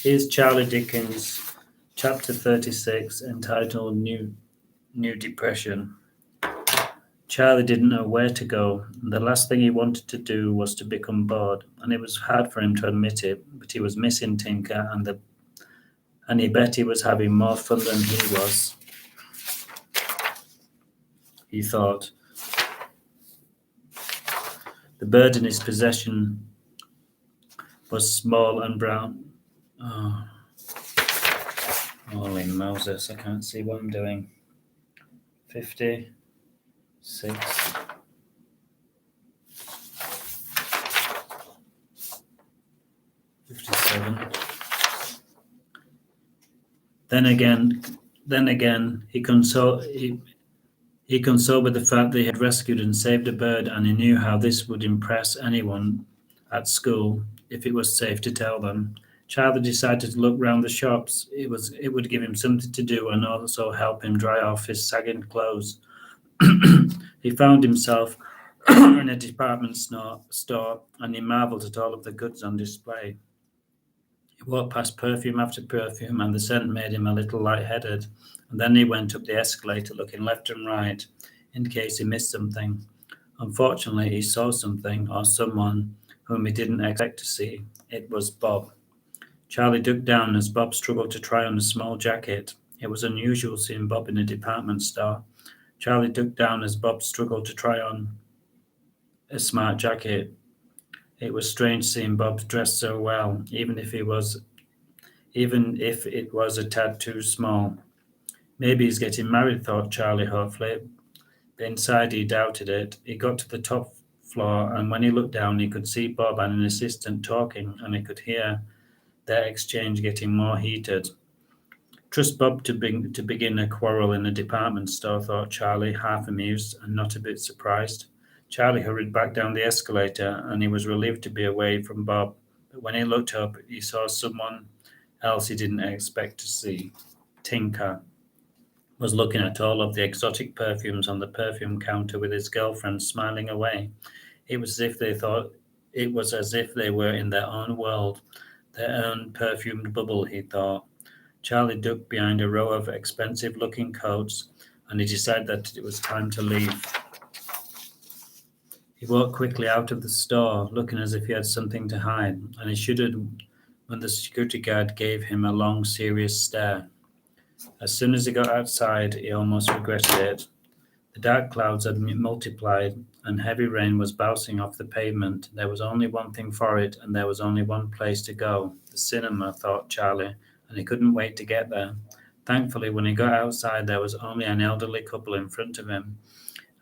Here's Charlie Dickens, chapter 36, entitled New Depression. Charlie didn't know where to go, and the last thing he wanted to do was to become bored, and it was hard for him to admit it, but he was missing Tinker, and he bet he was having more fun than he was. He thought. The bird in his possession was small and brown. Oh, holy Moses, I can't see what I'm doing. 56. 57. Then again, he consoled with the fact that he had rescued and saved a bird, and he knew how this would impress anyone at school if it was safe to tell them. Charlie decided to look round the shops. It would give him something to do and also help him dry off his sagging clothes. He found himself in a department store, and he marveled at all of the goods on display. He walked past perfume after perfume, and the scent made him a little lightheaded. And then he went up the escalator, looking left and right, in case he missed something. Unfortunately, he saw something, or someone, whom he didn't expect to see. It was Bob. Charlie ducked down as Bob struggled to try on a small jacket. It was unusual seeing Bob in a department store. Charlie ducked down as Bob struggled to try on a smart jacket. It was strange seeing Bob dressed so well, even if it was a tad too small. Maybe he's getting married, thought Charlie hopefully, but inside he doubted it. He got to the top floor, and when he looked down, he could see Bob and an assistant talking, and he could hear their exchange getting more heated. Trust Bob to begin a quarrel in a department store, thought Charlie, half amused and not a bit surprised. Charlie hurried back down the escalator, and he was relieved to be away from Bob. But when he looked up, he saw someone else he didn't expect to see. Tinker was looking at all of the exotic perfumes on the perfume counter with his girlfriend smiling away. It was as if they were in their own world, their own perfumed bubble, he thought. Charlie ducked behind a row of expensive-looking coats, and he decided that it was time to leave. He walked quickly out of the store, looking as if he had something to hide, and he shuddered when the security guard gave him a long, serious stare. As soon as he got outside, he almost regretted it. The dark clouds had multiplied, and heavy rain was bouncing off the pavement. There was only one thing for it, and there was only one place to go. The cinema, thought Charlie, and he couldn't wait to get there. Thankfully, when he got outside, there was only an elderly couple in front of him,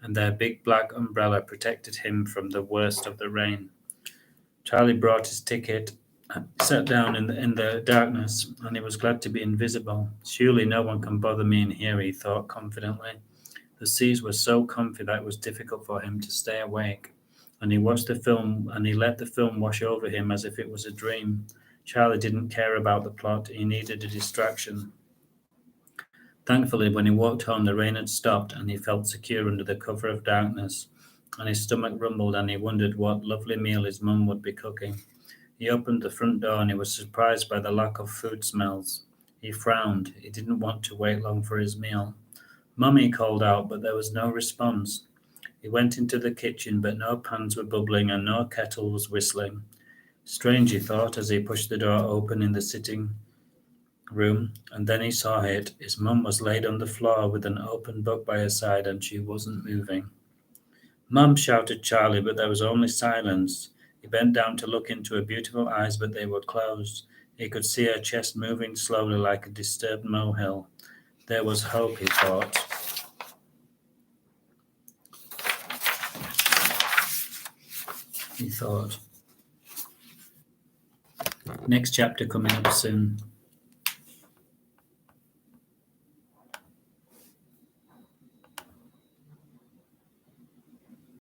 and their big black umbrella protected him from the worst of the rain. Charlie brought his ticket, sat down in the darkness, and he was glad to be invisible. Surely no one can bother me in here, he thought confidently. The seas were so comfy that it was difficult for him to stay awake, and he watched the film, and he let the film wash over him as if it was a dream. Charlie didn't care about the plot. He needed a distraction. Thankfully, when he walked home, the rain had stopped, and he felt secure under the cover of darkness, and his stomach rumbled, and he wondered what lovely meal his mum would be cooking. He opened the front door, and he was surprised by the lack of food smells. He frowned. He didn't want to wait long for his meal. "Mummy," called out, but there was no response. He went into the kitchen, but no pans were bubbling and no kettle was whistling. Strange, he thought, as he pushed the door open in the sitting room, and then he saw it. His mum was laid on the floor with an open book by her side, and she wasn't moving. "Mum," shouted Charlie, but there was only silence. He bent down to look into her beautiful eyes, but they were closed. He could see her chest moving slowly like a disturbed molehill. There was hope, he thought. Next chapter coming up soon.